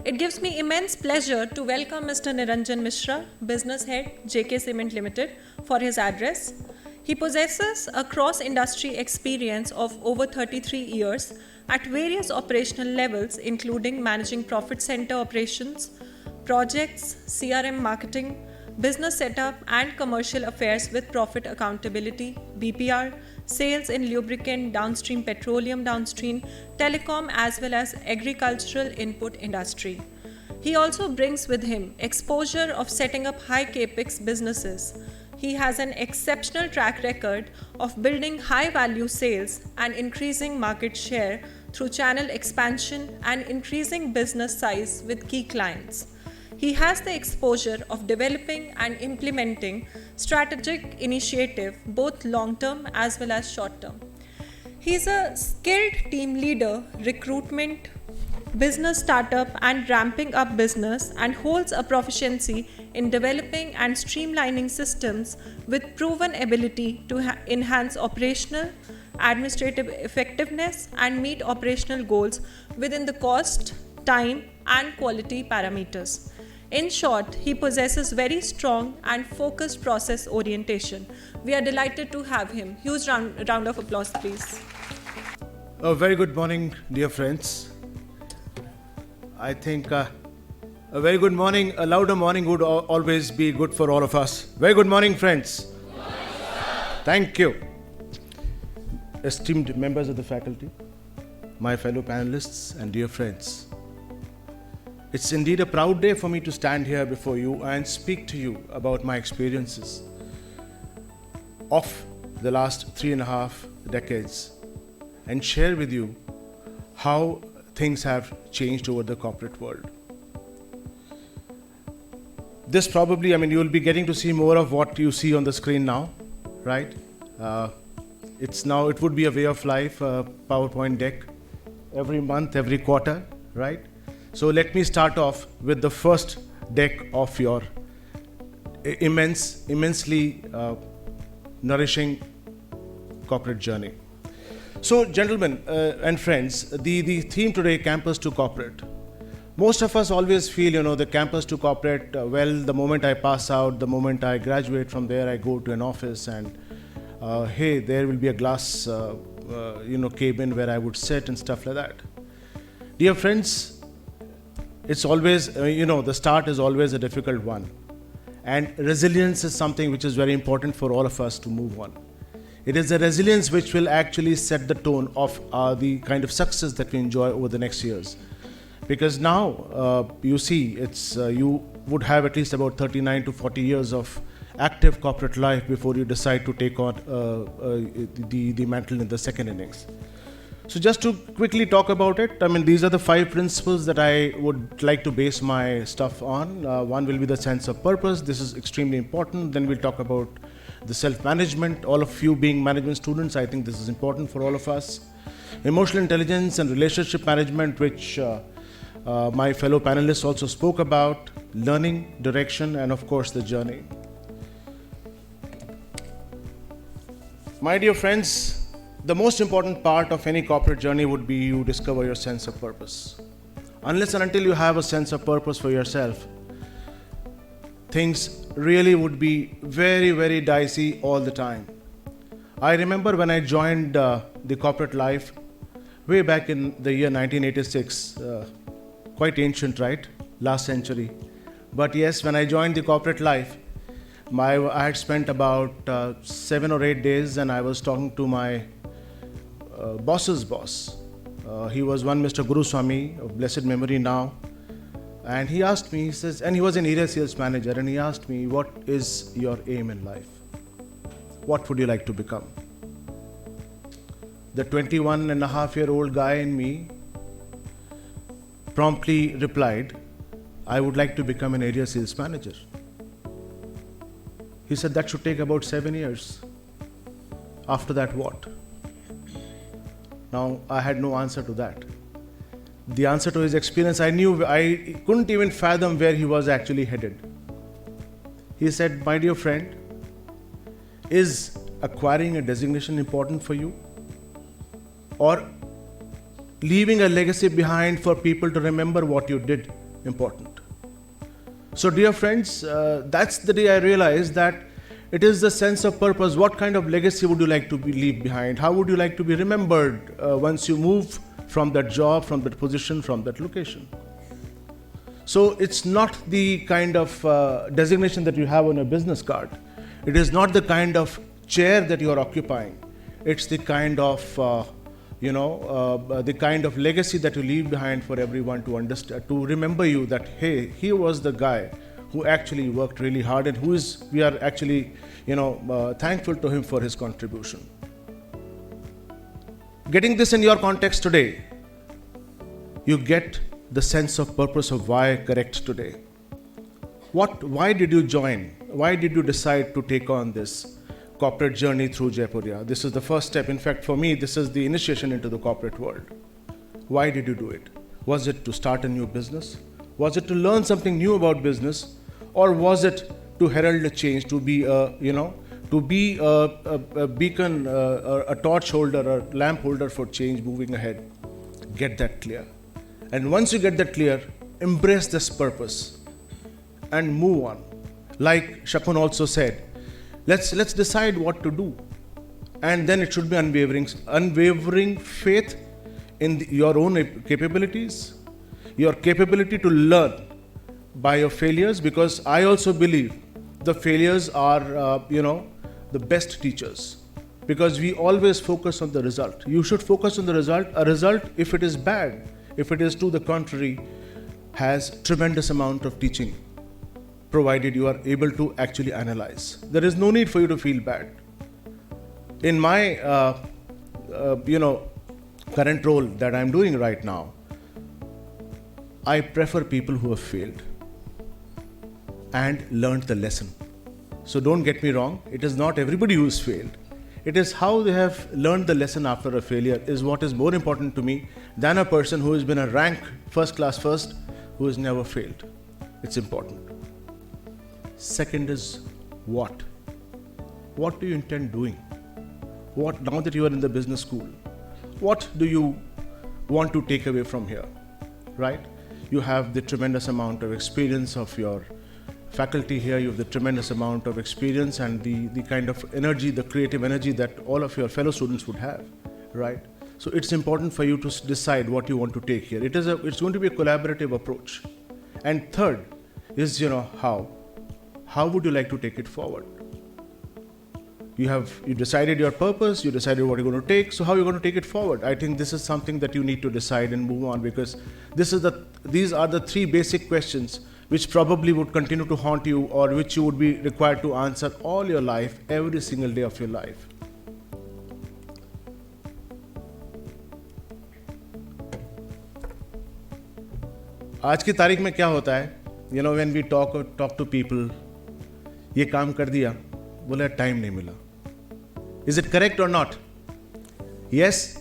It gives me immense pleasure to welcome Mr. Niranjan Mishra, Business Head, JK Cement Limited, for his address. He possesses a cross-industry experience of over 33 years at various operational levels, including managing profit center operations, projects, CRM marketing, business setup and commercial affairs with profit accountability, BPR, sales in lubricant, downstream petroleum, downstream telecom, as well as agricultural input industry. He also brings with him exposure of setting up high capex businesses. He has an exceptional track record of building high value sales and increasing market share through channel expansion and increasing business size with key clients. He has the exposure of developing and implementing strategic initiative, both long-term as well as short-term. He is a skilled team leader, recruitment, business startup and ramping up business, and holds a proficiency in developing and streamlining systems with proven ability to enhance operational, administrative effectiveness and meet operational goals within the cost, time and quality parameters. In short, he possesses very strong and focused process orientation. We are delighted to have him. Huge round of applause, please. A very good morning, dear friends. I think a very good morning, a louder morning would always be good for all of us. Very good morning, friends. Good morning, Thank you. Esteemed members of the faculty, my fellow panelists and dear friends. It's indeed a proud day for me to stand here before you and speak to you about my experiences of the last 3.5 decades and share with you how things have changed over the corporate world. This probably, you'll be getting to see more of what you see on the screen now, right? It would be a way of life, a PowerPoint deck, every month, every quarter, right? So let me start off with the first deck of your immensely nourishing corporate journey. So gentlemen and friends, the theme today, campus to corporate. Most of us always feel, the campus to corporate, the moment I pass out, the moment I graduate from there, I go to an office and hey, there will be a glass, cabin where I would sit and stuff like that. Dear friends, it's always, the start is always a difficult one. And resilience is something which is very important for all of us to move on. It is the resilience which will actually set the tone of the kind of success that we enjoy over the next years. Because now, you see, you would have at least about 39 to 40 years of active corporate life before you decide to take on the mantle in the second innings. So just to quickly talk about it, these are the 5 principles that I would like to base my stuff on. One will be the sense of purpose. This is extremely important. Then we'll talk about the self-management. All of you being management students, I think this is important for all of us. Emotional intelligence and relationship management, which my fellow panelists also spoke about. Learning, direction, and of course the journey. My dear friends, the most important part of any corporate journey would be you discover your sense of purpose. Unless and until you have a sense of purpose for yourself, things really would be very, very dicey all the time. I remember when I joined the corporate life way back in the year 1986, quite ancient, right? Last century. But yes, when I joined the corporate life, I had spent about 7 or 8 days and I was talking to my boss's boss. He was one Mr. Guru Swami of blessed memory now. And he asked me, he says, and he was an area sales manager, and he asked me, what is your aim in life? What would you like to become? The 21.5-year-old guy in me promptly replied, I would like to become an area sales manager. He said, that should take about 7 years. After that, what? Now, I had no answer to that. The answer to his experience, I couldn't even fathom where he was actually headed. He said, my dear friend, is acquiring a designation important for you? Or leaving a legacy behind for people to remember what you did important. So dear friends, that's the day I realized that it is the sense of purpose. What kind of legacy would you like to leave behind? How would you like to be remembered once you move from that job, from that position, from that location? So it's not the kind of designation that you have on a business card. It is not the kind of chair that you are occupying. It's the kind of the kind of legacy that you leave behind for everyone to understand, to remember you that, hey, he was the guy who actually worked really hard, and we are actually thankful to him for his contribution. Getting this in your context today, you get the sense of purpose of why correct today. Why did you join? Why did you decide to take on this corporate journey through Jaipuria? This is the first step. In fact, for me, this is the initiation into the corporate world. Why did you do it? Was it to start a new business? Was it to learn something new about business? Or was it to herald a change, to be a beacon, a torch holder, a lamp holder for change moving ahead? Get that clear. And once you get that clear, embrace this purpose and move on. Like Shakun also said, let's decide what to do. And then it should be unwavering faith in your own capabilities, your capability to learn by your failures, because I also believe the failures are, the best teachers, because we always focus on the result. You should focus on the result. A result, if it is bad, if it is to the contrary, has tremendous amount of teaching, provided you are able to actually analyze. There is no need for you to feel bad. In my, current role that I'm doing right now, I prefer people who have failed and learned the lesson. So don't get me wrong, it is not everybody who's failed. It is how they have learned the lesson after a failure is what is more important to me than a person who has been a rank first class first who has never failed. It's important. Second is what? What do you intend doing? What, now that you are in the business school, what do you want to take away from here, right? You have the tremendous amount of experience of your faculty here, you have the tremendous amount of experience and the kind of energy, the creative energy that all of your fellow students would have, right? So it's important for you to decide what you want to take here. It's going to be a collaborative approach. And third is, how. How would you like to take it forward? You decided your purpose, you decided what you're going to take, so how are you going to take it forward? I think this is something that you need to decide and move on, because these are the three basic questions which probably would continue to haunt you, or which you would be required to answer all your life, every single day of your life. आज की तारीख में क्या होता है? When we talk to people, ये काम कर दिया, बोला टाइम नहीं मिला. Is it correct or not? Yes,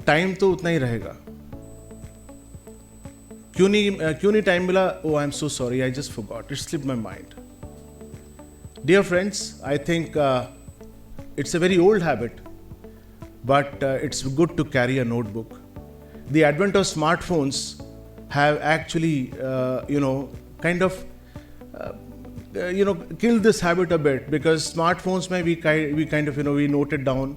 time तो उतना ही रहेगा. क्यों नहीं टाइम मिला? Oh, I'm so sorry, I just forgot. It slipped my mind. Dear friends, I think it's a very old habit, but it's good to carry a notebook. The advent of smartphones have actually, killed this habit a bit, because smartphones में we note it down.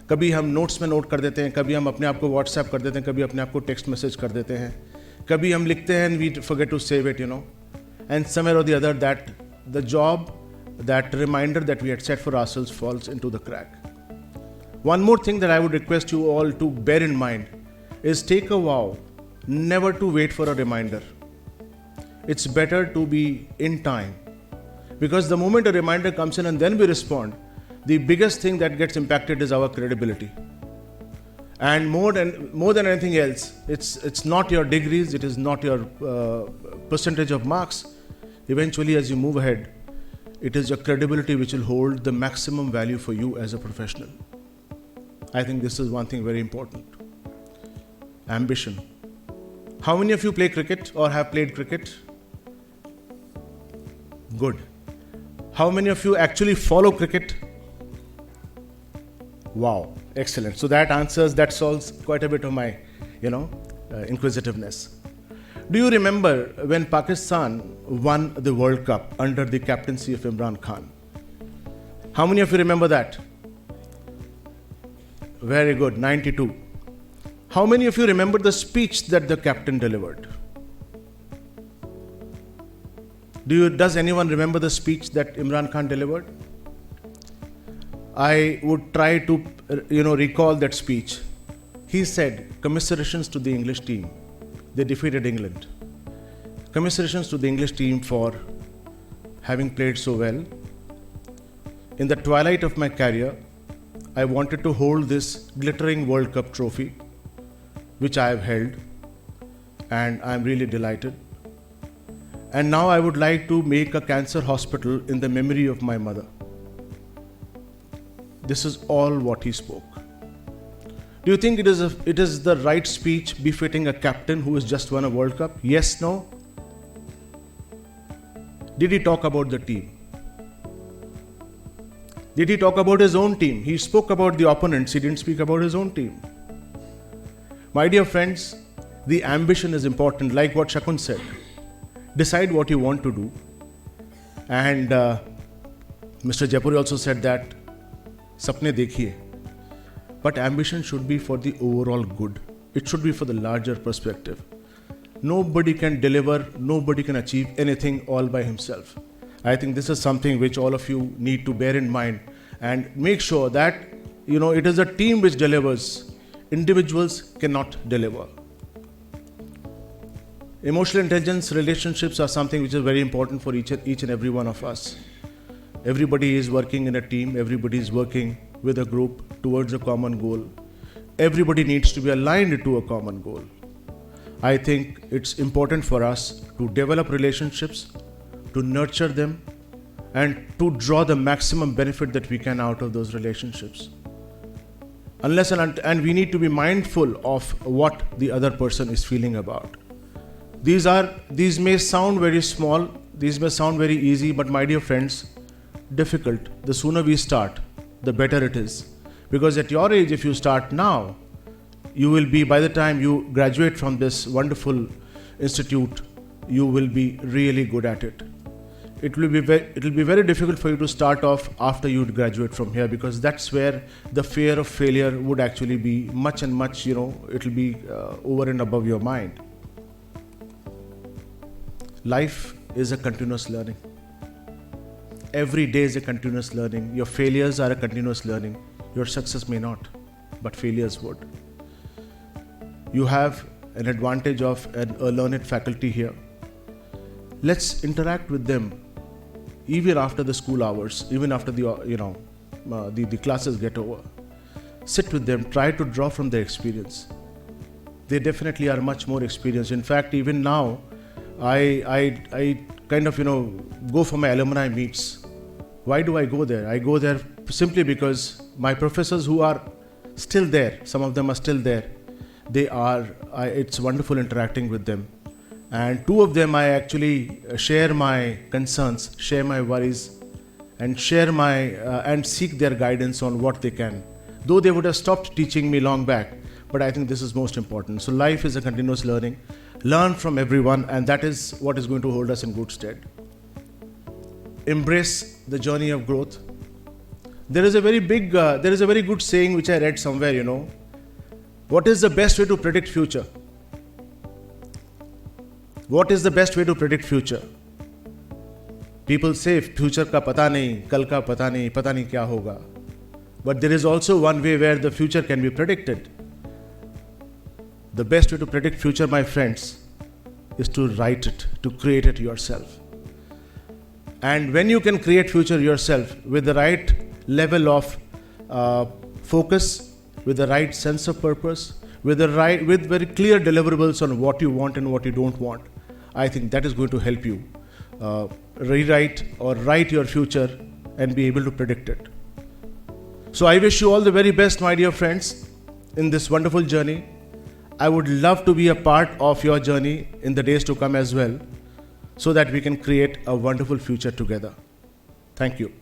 कभी हम notes में note कर देते हैं, कभी हम अपने आप को WhatsApp कर देते हैं, कभी अपने आप को text message कर देते हैं, कभी हम लिखते हैं and we forget to save it, and somewhere or the other that reminder that we had set for ourselves falls into the crack. One more thing that I would request you all to bear in mind is take a vow never to wait for a reminder. It's better to be in time, because the moment a reminder comes in and then we respond, the biggest thing that gets impacted is our credibility. And more than anything else, it's not your degrees, it is not your percentage of marks. Eventually, as you move ahead, it is your credibility which will hold the maximum value for you as a professional. I think this is one thing very important. Ambition. How many of you play cricket or have played cricket? Good. How many of you actually follow cricket? Wow, excellent. So that solves quite a bit of my, inquisitiveness. Do you remember when Pakistan won the World Cup under the captaincy of Imran Khan? How many of you remember that? Very good, 92. How many of you remember the speech that the captain delivered? Does anyone remember the speech that Imran Khan delivered? I would try to recall that speech. He said, commiserations to the English team. They defeated England. Commiserations to the English team for having played so well. In the twilight of my career, I wanted to hold this glittering World Cup trophy, which I have held, and I am really delighted. And now I would like to make a cancer hospital in the memory of my mother. This is all what he spoke. Do you think it is the right speech befitting a captain who has just won a World Cup? Yes, no? Did he talk about the team? Did he talk about his own team? He spoke about the opponents, he didn't speak about his own team. My dear friends, the ambition is important, like what Shakun said. Decide what you want to do. And Mr. Jaipuria also said that, sapne dekhiye. But ambition should be for the overall good. It should be for the larger perspective. Nobody can deliver, nobody can achieve anything all by himself. I think this is something which all of you need to bear in mind and make sure that it is a team which delivers. Individuals cannot deliver. Emotional intelligence, relationships are something which is very important for each and every one of us. Everybody is working in a team, everybody is working with a group towards a common goal. Everybody needs to be aligned to a common goal. I think it's important for us to develop relationships, to nurture them, and to draw the maximum benefit that we can out of those relationships. And we need to be mindful of what the other person is feeling about. These may sound very small, these may sound very easy, but my dear friends, difficult. The sooner we start, the better it is. Because at your age, if you start now, you will be, by the time you graduate from this wonderful institute, you will be really good at it. It will be very difficult for you to start off after you graduate from here, because that's where the fear of failure would actually be much, it will be over and above your mind. Life is a continuous learning. Every day is a continuous learning. Your failures are a continuous learning. Your success may not, but failures would. You have an advantage of a learned faculty here. Let's interact with them even after the school hours, even after the classes get over. Sit with them, try to draw from their experience. They definitely are much more experienced. In fact, even now, I kind of go for my alumni meets. Why do I go there? I go there simply because my professors who are still there, some of them are still there, it's wonderful interacting with them. And two of them I actually share my concerns, share my worries, and and seek their guidance on what they can. Though they would have stopped teaching me long back, but I think this is most important. So life is a continuous learning. Learn from everyone, and that is what is going to hold us in good stead. Embrace the journey of growth. There is a very good saying which I read somewhere, What is the best way to predict future? What is the best way to predict future? People say future ka pata nahi, kal ka pata nahi kya hoga. But there is also one way where the future can be predicted. The best way to predict future, my friends, is to write it, to create it yourself. And when you can create future yourself with the right level of focus, with the right sense of purpose, with very clear deliverables on what you want and what you don't want, I think that is going to help you rewrite or write your future and be able to predict it. So I wish you all the very best, my dear friends, in this wonderful journey. I would love to be a part of your journey in the days to come as well, so that we can create a wonderful future together. Thank you.